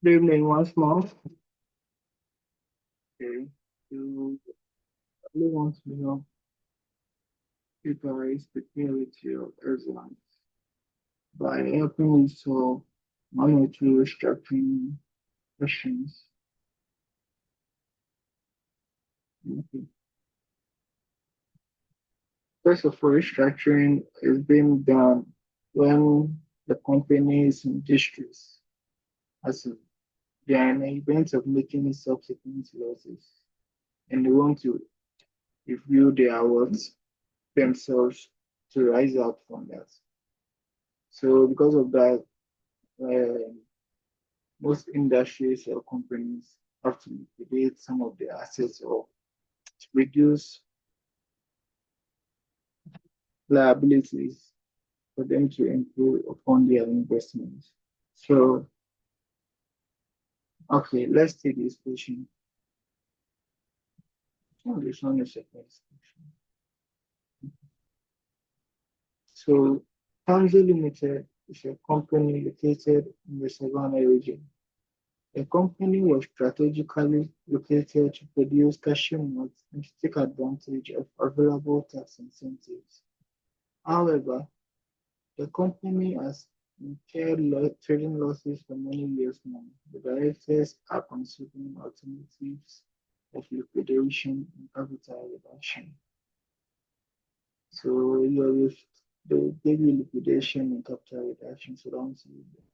Good evening once more. Okay. You really want to help you guys prepare with your exams by helping you solve one or two restructuring questions. Okay. First of all, restructuring is being done when the company is in distress, as in they are in the event of making subsequent losses, and they want to review their works themselves to rise out from that. So because of that, uh, most industries or companies have to liquidate some of their assets or to reduce liabilities for them to improve upon their investments. So, okay, let's take this question. Oh, this one is a question. So, Tanzo Limited is a company located in the Savannah region. The company was strategically located to produce cashew nuts and to take advantage of available tax incentives. However, the company has incurred trading losses for many years now. The directors are considering alternatives of liquidation and capital reduction. So they will give you liquidation and capital reduction. So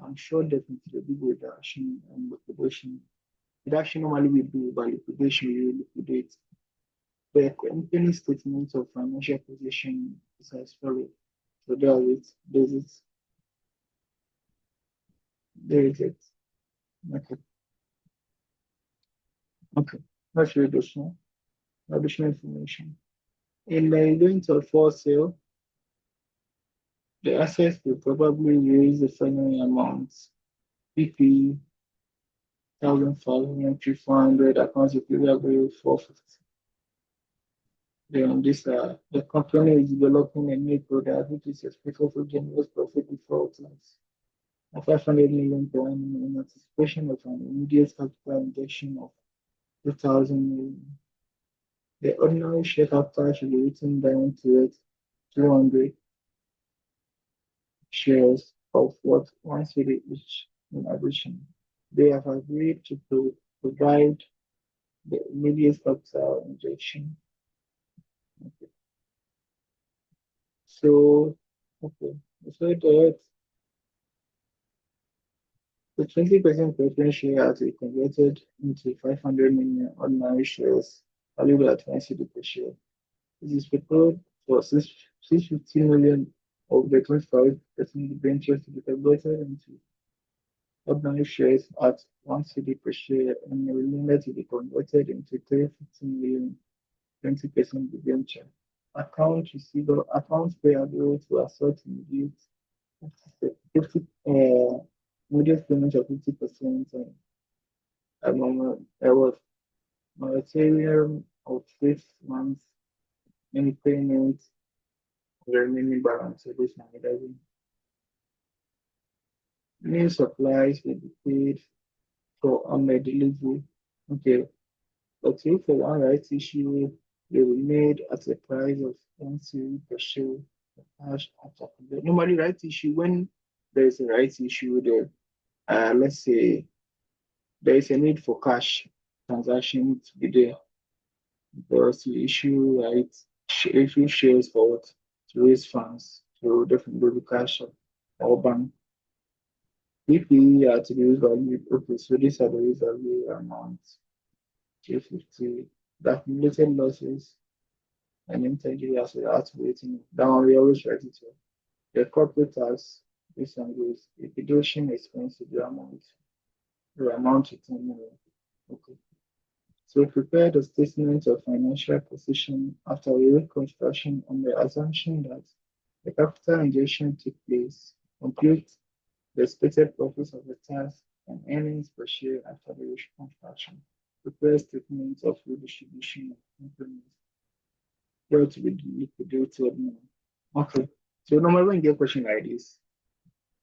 I'm sure definitely big reduction and liquidation. Reduction normally we do, but liquidation we liquidate. The company statement of financial position is as follows. So there is it. Okay. Okay. Let's read this one. Additional information. In the event of for sale, the assets will probably raise the following amounts: PP 1,500, accounts receivable 450. Then the company is developing a new product which is expected to generate profit before tax of 500 million per annum in anticipation of an immediate capital injection of 2,000 million. The ordinary share capital should be written down to 200 shares of what one city each. In addition, they have agreed to provide the immediate capital injection. Okay. So, okay. So the 20% preference share has been converted into 500 million ordinary shares valued at 1 cedi per share. It is proposed for 650 million of the 25% debentures to be converted into ordinary shares at 1 cedi per share and the remainder to be converted into 350 million 20% debenture. Accounts payable to assert immediate 50 immediate payment of 50% and there was moratorium of 6 months any payment of the remaining balance of this money. New supplies will be paid for on the delivery. Okay, but if for one rights issue, they were made at a price of 1 cedi per share. Cash after normally rights issue when there is a rights issue there, let's say there is a need for cash transaction to be there for us to issue shares for what to raise funds to definitely cash or bank. If we are to use value, okay, so these are the use value amounts 250, the accumulated losses and intangible assets activating. That one we always write it here. The corporate tax, this one goes liquidation expense to the amount to 10 million. Okay. So prepare the statement of financial position after reconstruction on the assumption that the capital injection took place, complete the expected profits of the tax and earnings per share after the reconstruction. Prepare statements of redistribution of increments where to be liquidated now. Okay. So normally when you get a question like this,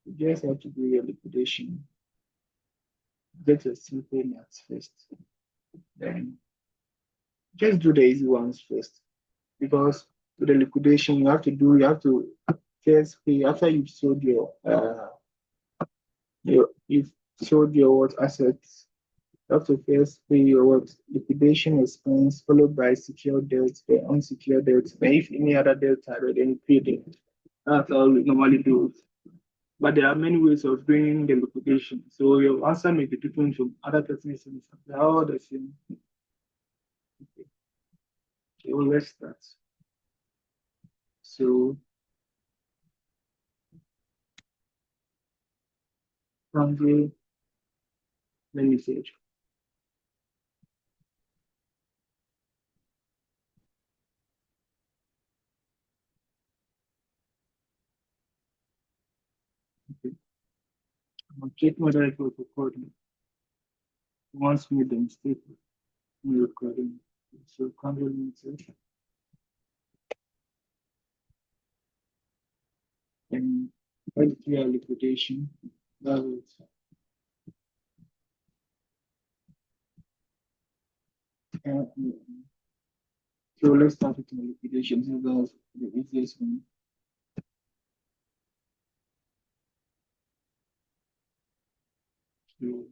you just have to do your liquidation get your simple maths first. Then just do the easy ones first. Because to the liquidation, you have to first pay after you've sold your what assets. You have to first pay your what liquidation expense, followed by secured debt, then unsecured debt. Then if any other debt are there, then you pay them. That's how we normally do it. But there are many ways of doing the liquidation. So your answer may be different from other person's answer. They're all the same. Okay, so let's start. So from the let me say it. Okay. I'll check whether it was recording. Once made the mistake in recording. So control message and right here liquidation. That is uh, so let's start with the liquidation. So that's the easiest one. So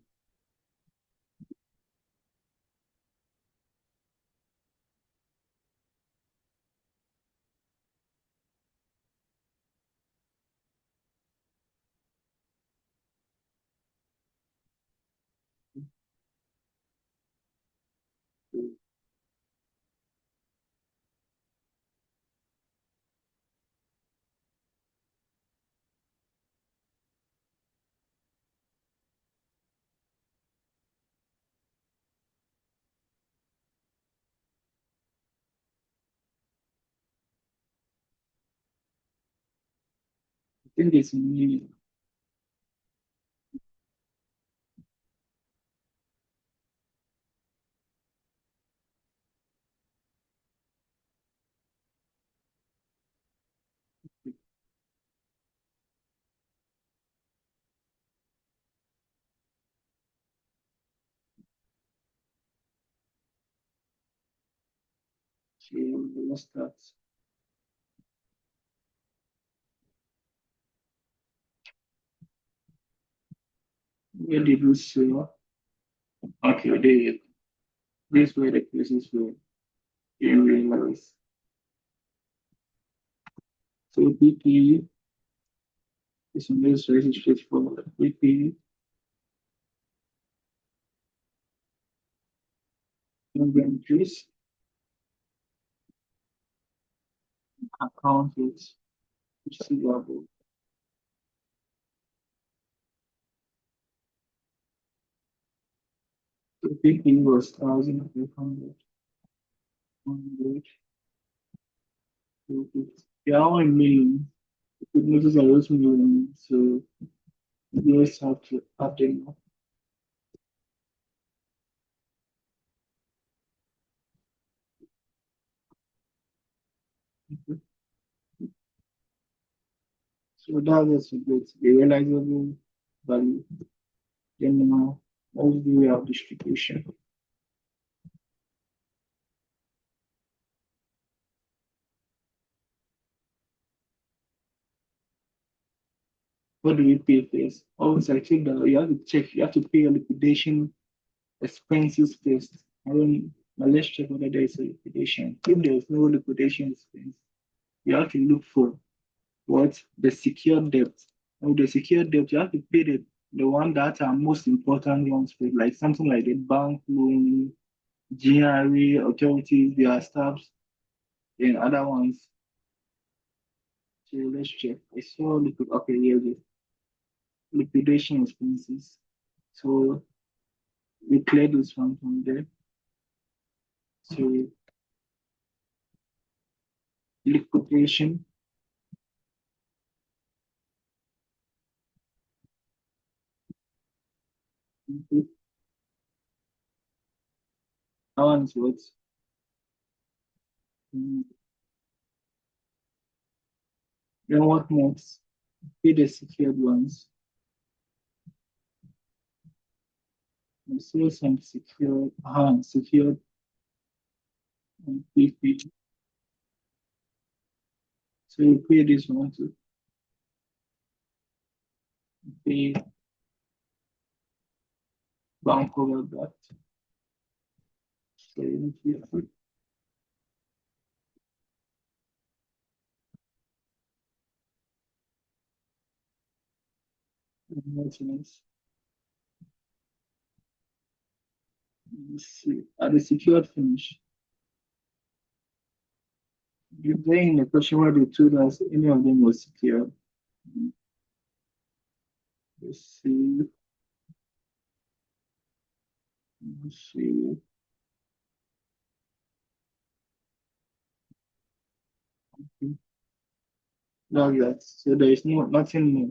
I think it's me. So let's start. Where did we say? Okay, there. These were the places where you realize. So BP is in this very straightforward. BP inventories account with receivable. So BP was 1,500, 100, 250. They are all in millions. Good news are also millions. So you just have to add them up. So that's just a bit the realizable value. Then now, what do we have distribution? What do we pay first? Always I check that you have to check, you have to pay your liquidation expenses first. I don't now let's check whether there is a liquidation. If there is no liquidation expense, you have to look for what the secured debt. And with the secured debt, you have to pay the one that are most important ones first, like something like the bank loan, GRA, authorities, their staffs, and other ones. So let's check. I saw liquid okay, here the liquidation expenses. So we clear this one from there. So liquidation, that one is what? Mm, then what next? Pay the secured ones. We see some secured and PP. So you pay this one to pay bank over that. So you maintenance. You see, at the secured finish, you then in the question where they told us any of them was secured. Let's see, let's see. That's that. So there is nothing more.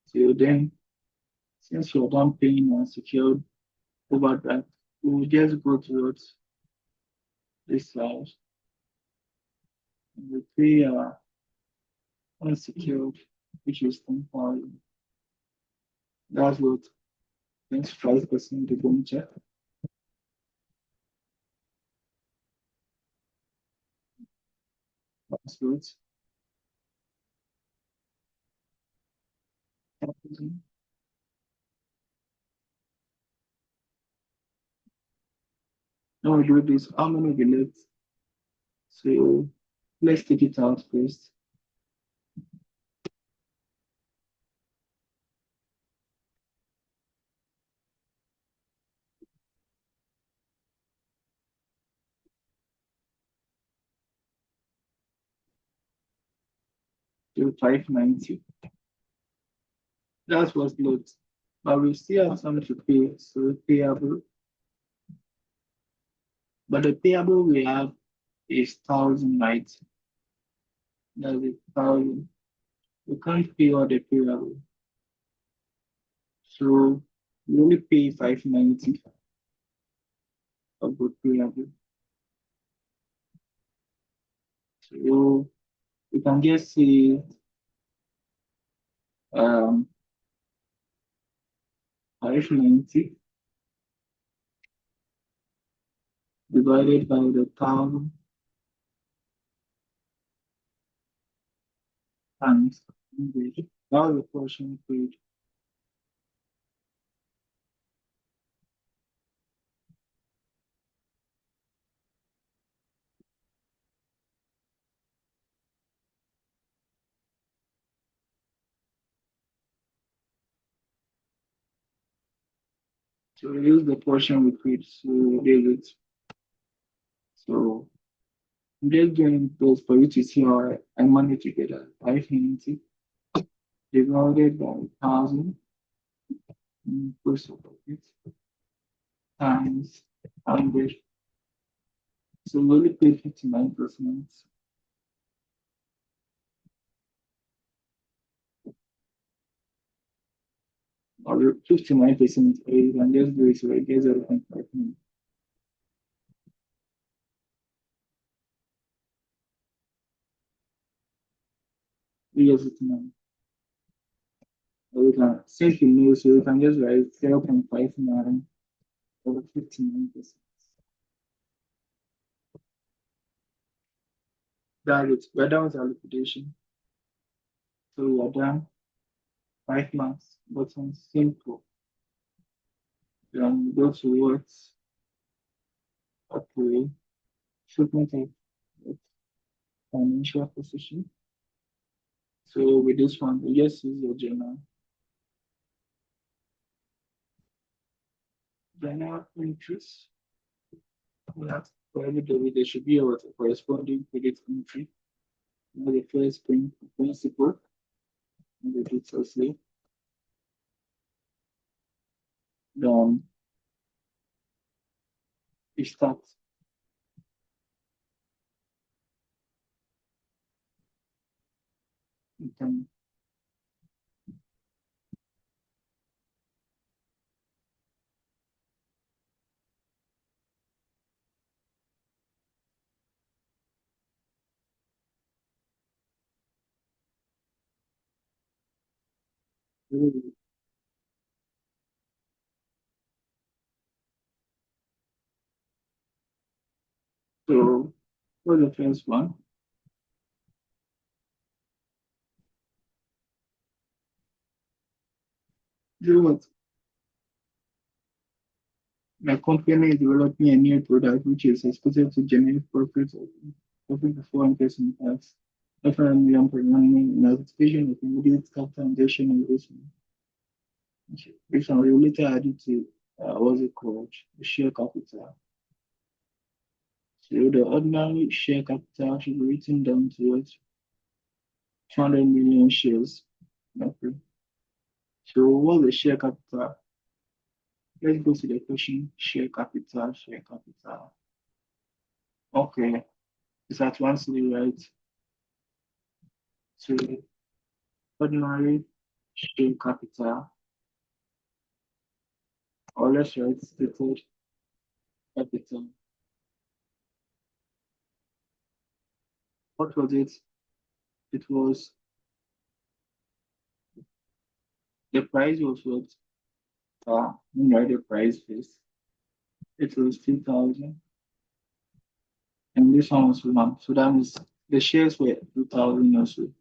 So then, since you're done paying and secured over that, we will just go towards this slide and we pay unsecured, which is temporary. That's what 25% the bone check. That's what. Now we do this, how many we left? So let's take it out first. So 590. That's what's left. But we still have some to pay, so payable. But the payable we have is 1,000, right? That's 1,000. We can't pay all the payable. So we only pay 590 of the payable. So we can just say 590 divided by the 1,000 times 100. Now the portion paid. So we use the portion we paid to deal it. So I'm just doing those for you to see how I managed to get a 590 divided by 1,000 plus of it times 100. So we only pay 59%. Or 59%, you can just do it so it gets 0.5 million. We use it now. Or we can, since you know, so we can just write 0.59 over 59%. That is, we're done with our liquidation. So we are done 5 months, but on simple. Then we go towards okay, treatment of financial position. So with this one, we just use your journal. Journal entries. We have for every day there should be a corresponding credit entry. The first principal and the details here. Then we start. We can really For the first one, do what? My company is developing a new product which is expected to generate profit before interest and tax. 500 million per annum in anticipation of immediate capital injection investment. This one will later added to what's it called? The share capital. So the ordinary share capital should be written down to what? 200 million shares. Okay. So what's the share capital? Let's go to the question. Share capital, share capital. Okay. It's at once right? So ordinary share capital, or let's write stated capital. What was it? It was the price was what? Let me write the price first. It was 2,000, and this one was 1. So that means the shares were 2,000 also.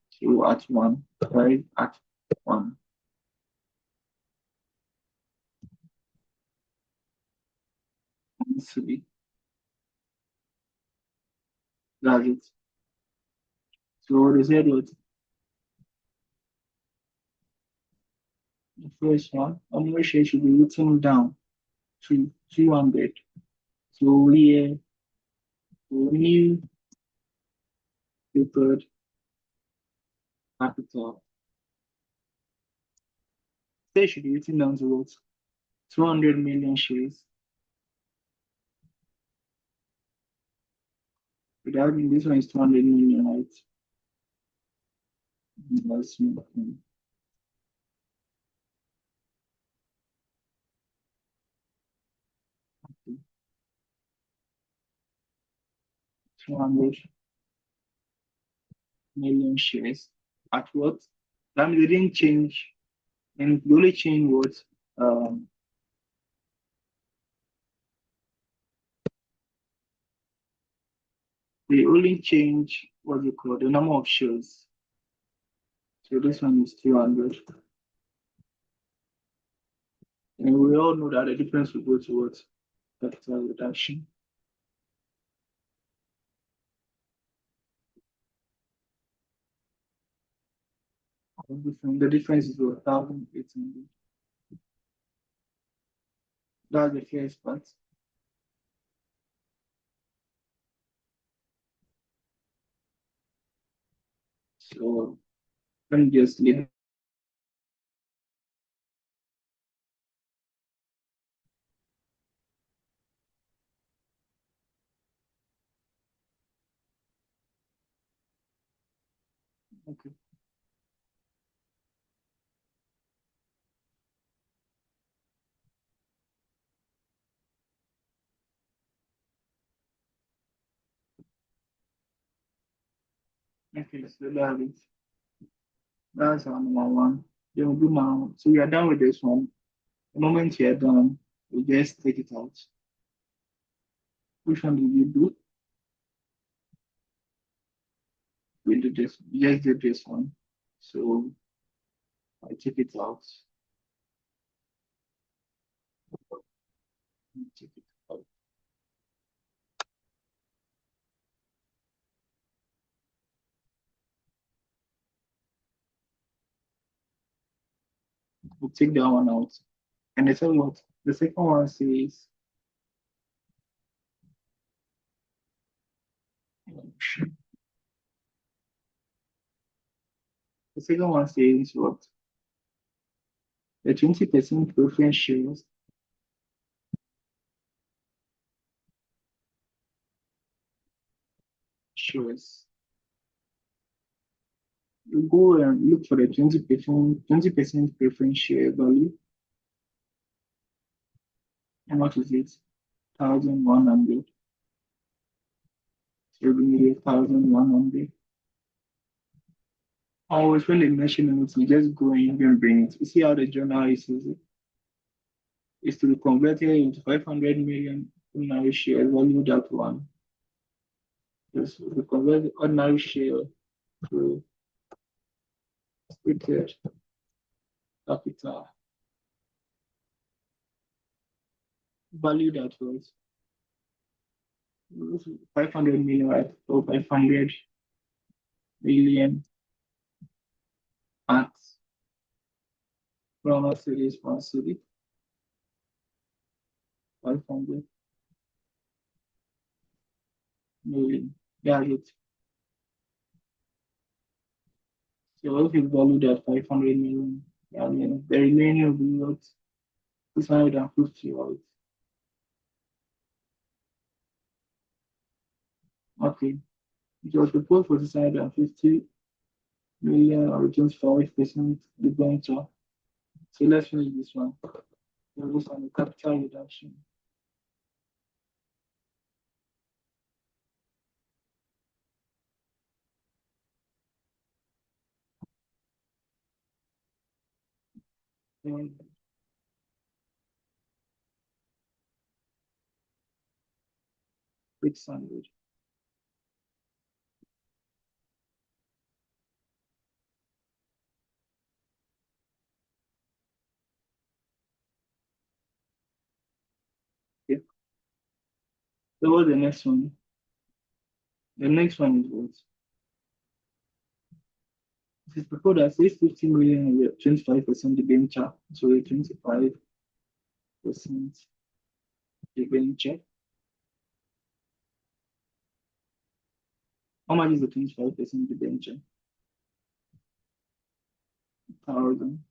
So at 1, right? At 1. Three. That's it. So they said what? The first one, ordinary share should be written down to 200. So here, new preferred capital. They should be written down to what? 200 million shares. Without this one is 200 million, right? That's 200 million shares. At what? That means they didn't change, and the only change was they only change what you call the number of shares. So this one is 200. And we all know that the difference will go towards capital reduction. The difference is 1,800. That's the first part. So let me just leave. Okay. Okay, so that is that's our number one. Then we'll do now. So we are done with this one. The moment you're done, we just take it out. Which one did you do? We do this. We just did this one. So I take it out. Take it out. We'll take that one out. And the second one, the second one says the second one says what? The 20% preference shares. You go and look for the 20% preference share value. And what is it? 1,100. So we need 1,100. Always when they mention it, we just go and bring it. You see how the journal uses it? It's to be converted into 500 million ordinary shares, value that one. Yes, we convert the ordinary share to stated capital valued at what? 500 million, right? Or 500 million at Rama Cities, one city, 500 million. Yeah, it. So if you value that 500 million, I mean, the remaining will be what? 650, right? Okay. It was proposed for 650 million or 25% debenture. So let's finish this one. We'll look on the capital reduction. And 600. Okay. So what's the next one? The next one is what? It is proposed that 650 million with 25% debenture. So a 25% debenture. How much is the 25% debenture? 1,000.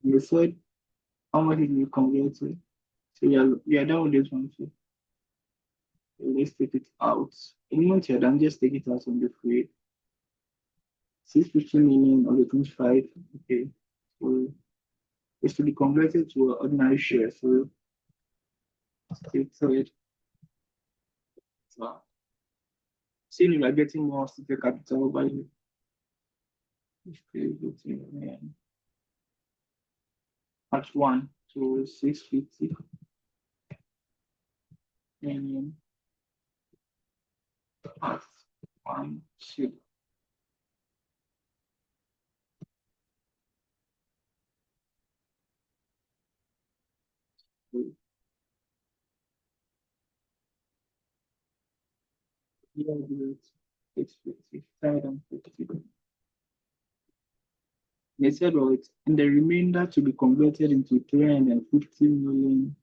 You said how much did you convert to? So you're done with this one too. So let's take it out. In month you're done, just take it out on the free. 650 million or the 25. Okay. So it's to be converted to an ordinary share. So it's it. So seeing you are getting more stated capital value. At one to 650 million at one share. So, yeah, it's 650, 750. They said, well, it's and the remainder to be converted into 350 million,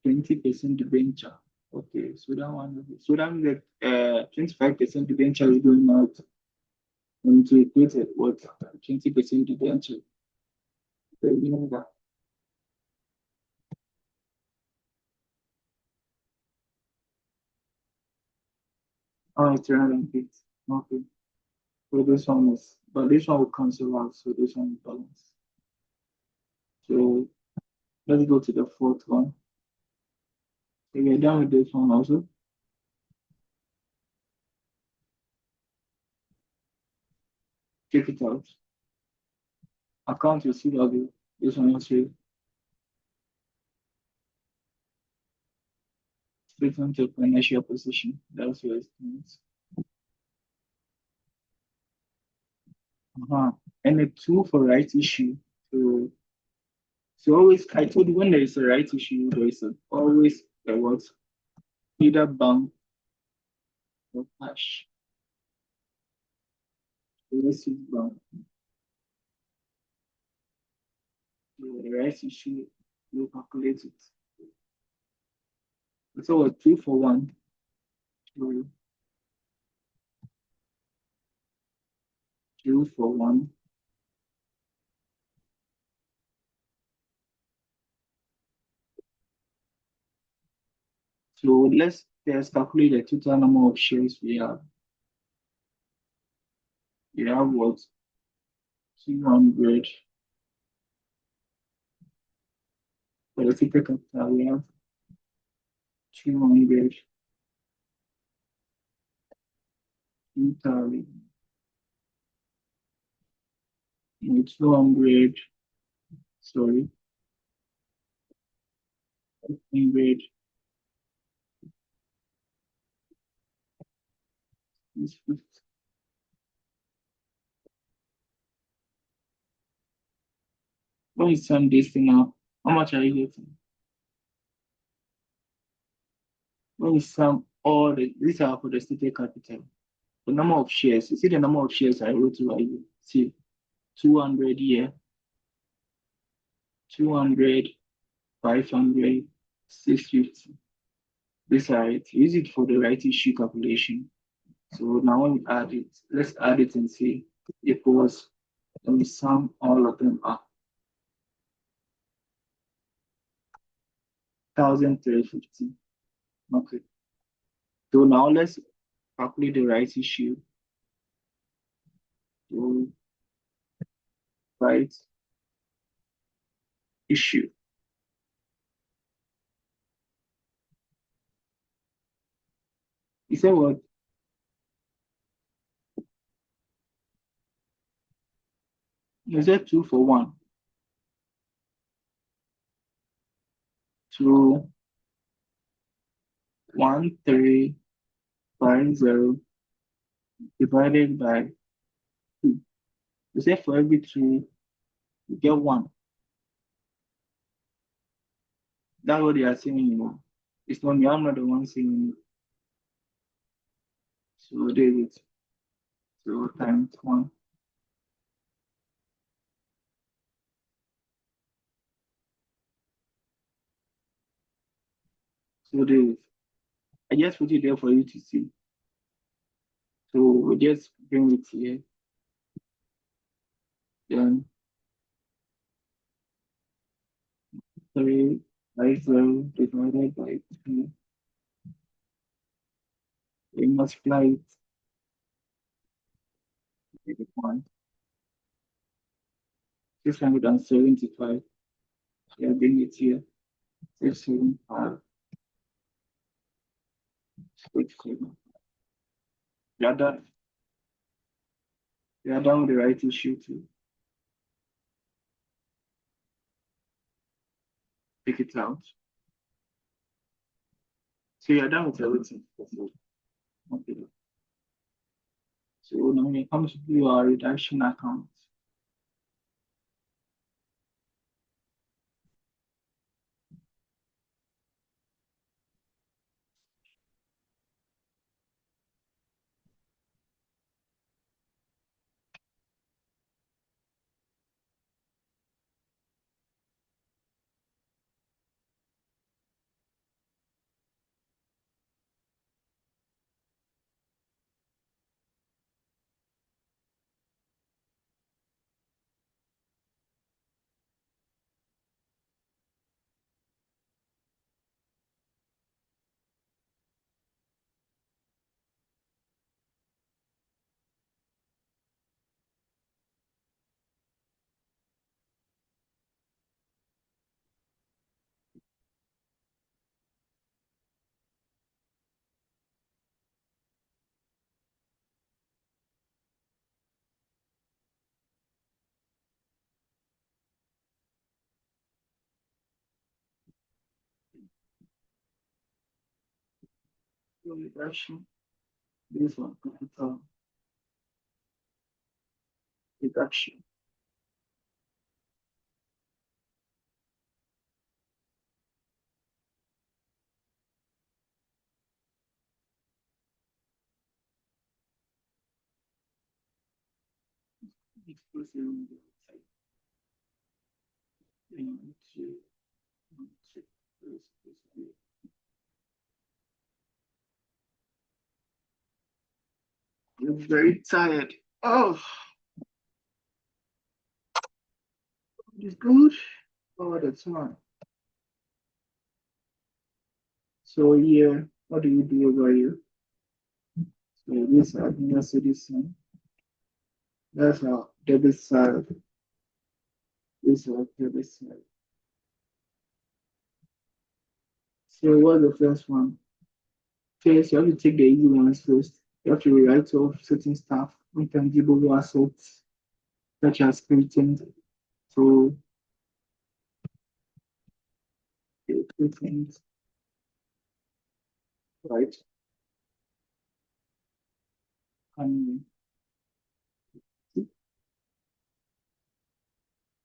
20% debenture. Okay, so that one, so that means that 25% debenture is going out and to equate it what 20% debenture. The remainder. Oh, it's 350. Okay. So this one is, but this one will cancel out, so this one is balance. So let's go to the fourth one. If you're done with this one also, take it out. Account receivable. This one also statement of financial position. That's your estimate. Uh-huh. And a two for right issue. So always I told you when there is a right issue, there is always a what? Either bank or cash. So let's use bank. So the right issue, you calculate it. So a two for one. So two for one. So let's calculate the total number of shares we have. We have what? 200 for the ticket capital. We have 200, 2,000, 200, sorry, in red. This fifth. When you sum this thing out, how much are you getting? When you sum all these are for the stated capital. The number of shares, you see the number of shares I wrote to you. See, 200 here, 200, 500, 650. These are it. Use it for the right issue calculation. So now when we add it, let's add it and see equals, let me sum all of them up. 1,350. Okay. So now let's calculate the right issue. So right issue. You said what? You said 2 for 1. 2, 1, 3, 5, 0 divided by 2. You said for every 2, you get 1. That's what they are saying, you know. It's not me, I'm not the one saying it. So there it is. So times 1. So there it is. I just put it there for you to see. So we just bring it here. Then 3, 5, 0 divided by 2. We multiply it with 1. 675. Yeah, bring it here. 675. 6, 7. Yeah, done. You are done with the right issue too. Take it out. So you are done with everything. Okay. So now when it comes to your reduction account, your reduction, this one, capital reduction. Express it on the outside. And to, I'm very tired. Oh, it's good. Oh, that's one. So here, what do you do over here? So this admin citizen, that's our debit side. This is our debit side. So what's the first one? First, you have to take the easy ones first. You have to write off certain stuff, intangible assets, such as patent. So Two things, right? And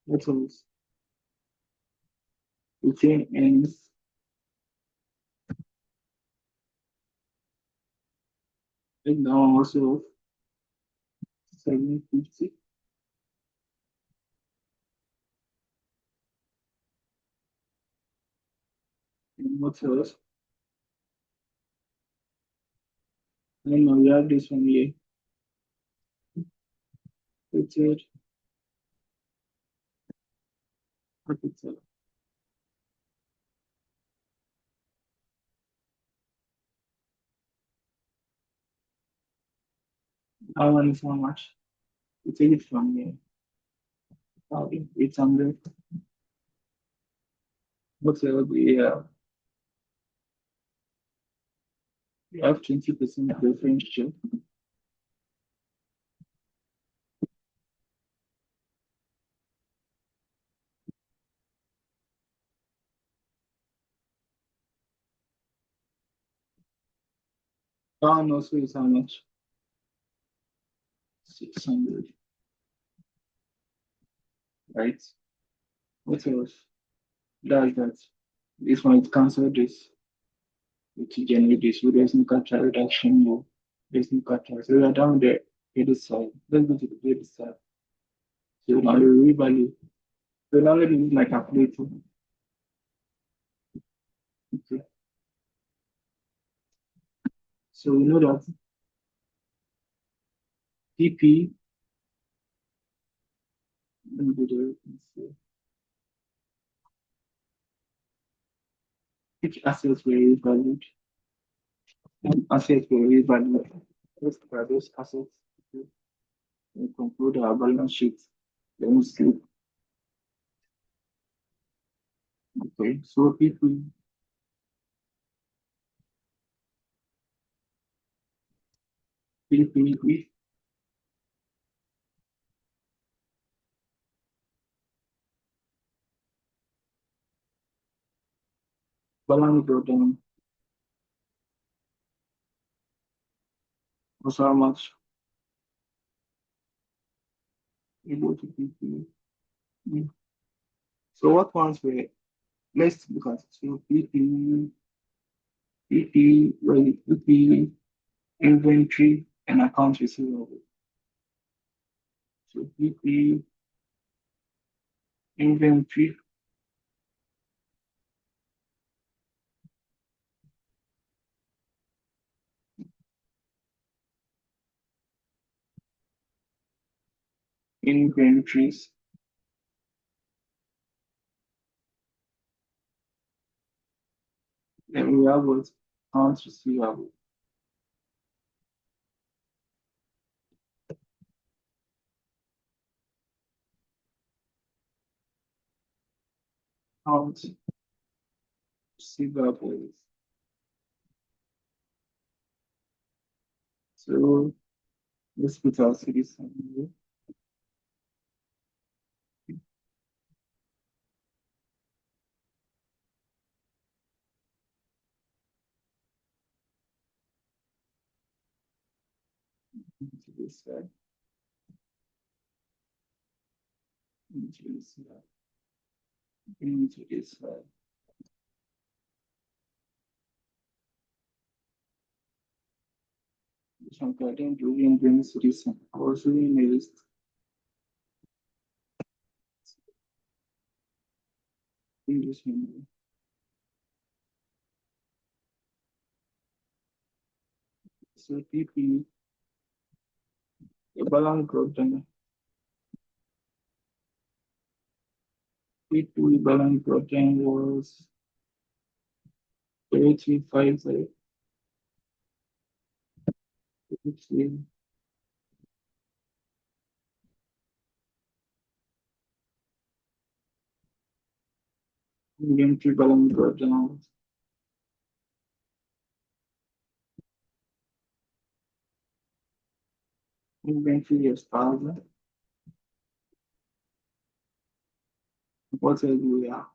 what else? Retain ends and now also 750 and what else? And now we have this one here. Retain capital. That one is how much? We take it from here. 800. What else? We have 20% preference share. That one also is how much? 600, right? What else? That's that. This one is cancel this. Which generate this. So there's no capital reduction more. There's no capital. So we are down there. Credit side. Let's go to the credit side. So now the revalue. So now let me use my calculator. Okay. So we know that PP, let me go there. Which assets were revalued? Assets were revalued. Let's look at those assets. Okay. We conclude our balance sheet. Let me see. Okay. So PP, balance broken was how much? Able to PP. So what ones were, let's look at it. So PP, inventory, and accounts receivable. So PP, inventory, inventories, then we have what? Accounts receivable. Accounts receivables. So let's put our cities on here. Into this side, into this side, into this side. This one garden Julian brings reason. Also in a list. In this one. So PP, the balance growth then P2 balance growth then was 3350. Inventory balance growth down. Inventory is 1000. What else do we have?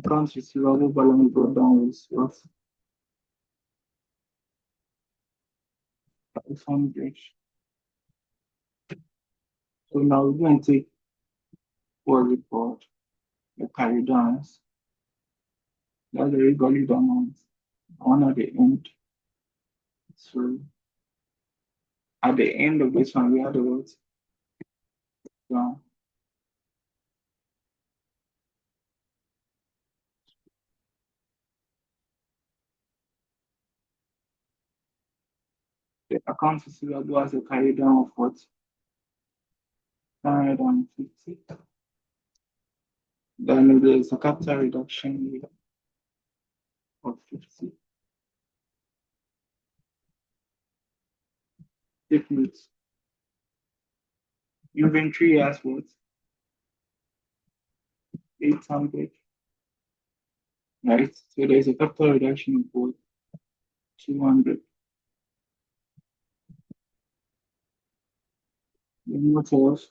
Accounts receivable balance brought down was what? 500. So now we're going to take what report, the carry downs. That's the regular amount. One at the end. So at the end of this one, we had the what? Down. The account receivable has a carry down of what? 150. Then there's a capital reduction here of 50. Take notes. Inventory has what? 800. Right? So there's a capital reduction of what? 200. Then what else?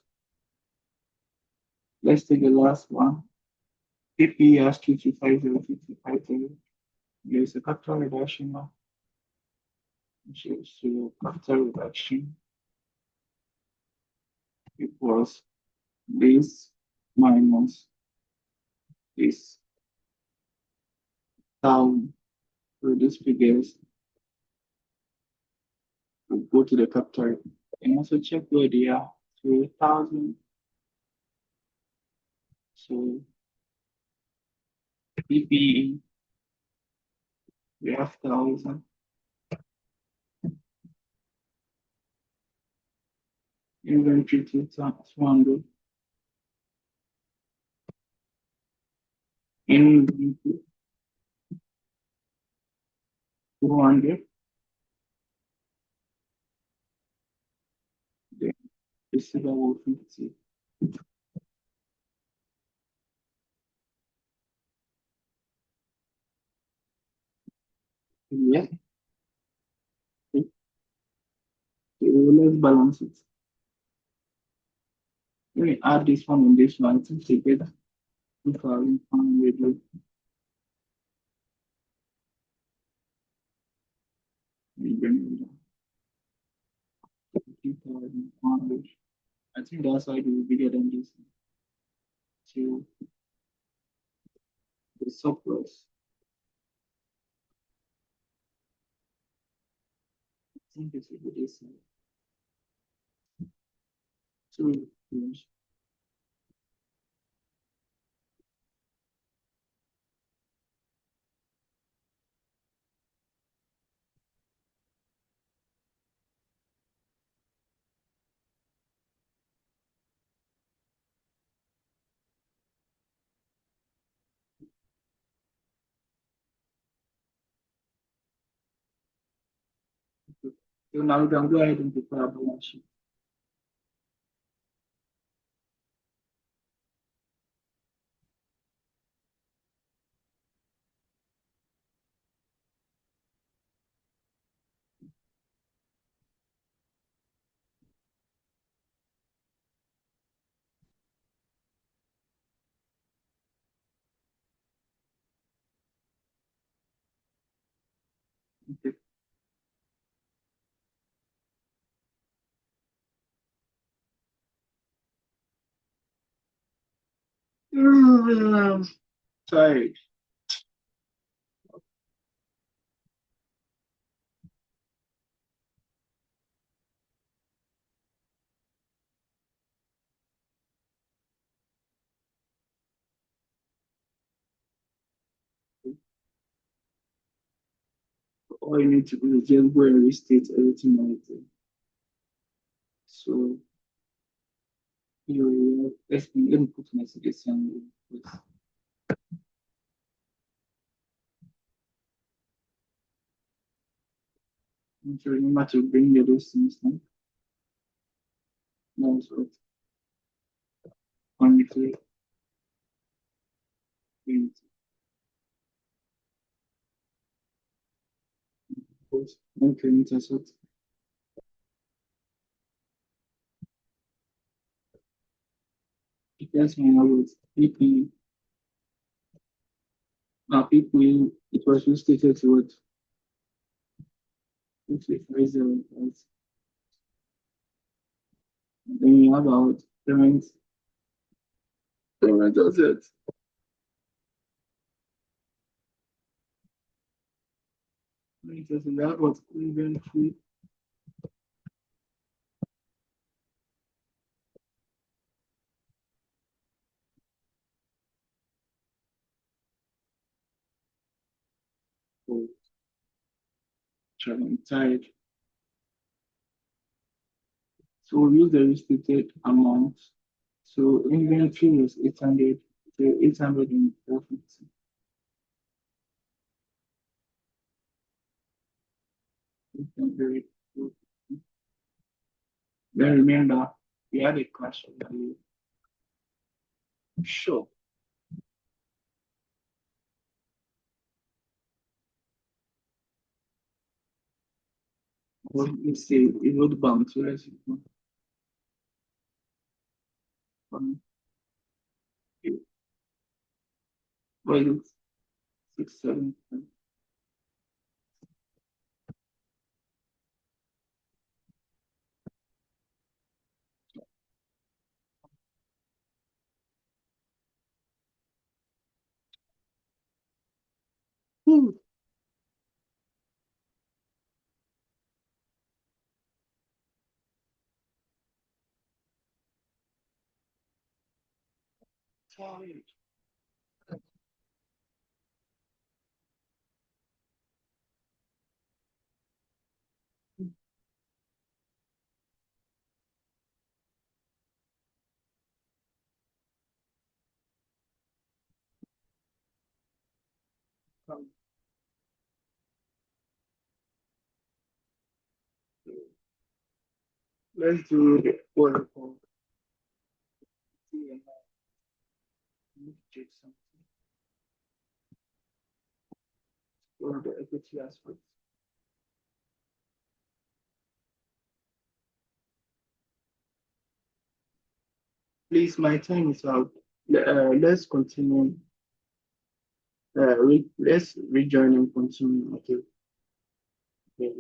Let's take the last one. PP has 2250. There's a capital reduction now. So capital reduction equals this minus this 1,000. So this figures will go to the capital. And also check where they are. So 1,000. So PPE, we have 1,000. Inventory 200. Inventory 200. Then receivable 50. Yeah. So let's balance it. Let me add this one and this one together. 2,100. 2,100. I think that's why it will be bigger than this. So the surplus, I think it will be this. So yes. So now we can go ahead and prepare a balance sheet. Okay. Sorry. All you need to do is just go and restate everything on it. So you let me put my suggestion. So remember to bring the those things down. That's what 23, 20. Okay, that's what. Depends on how it's PP Now, people, it was restated to what? Which is reason. Then you have our parents, parent assets. Because that was inventory for tide. So we use the restated amount. So inventory was 800, so 850. Very good. Then remember, we had a clash of value. Sure. What we say, a road bound, so let's go from what is it? 6, 7. Tired. Um, let's do the oracle. Check something for the equity aspect. Please, my time is out. Let's continue. Let's rejoin and continue. Okay. Okay.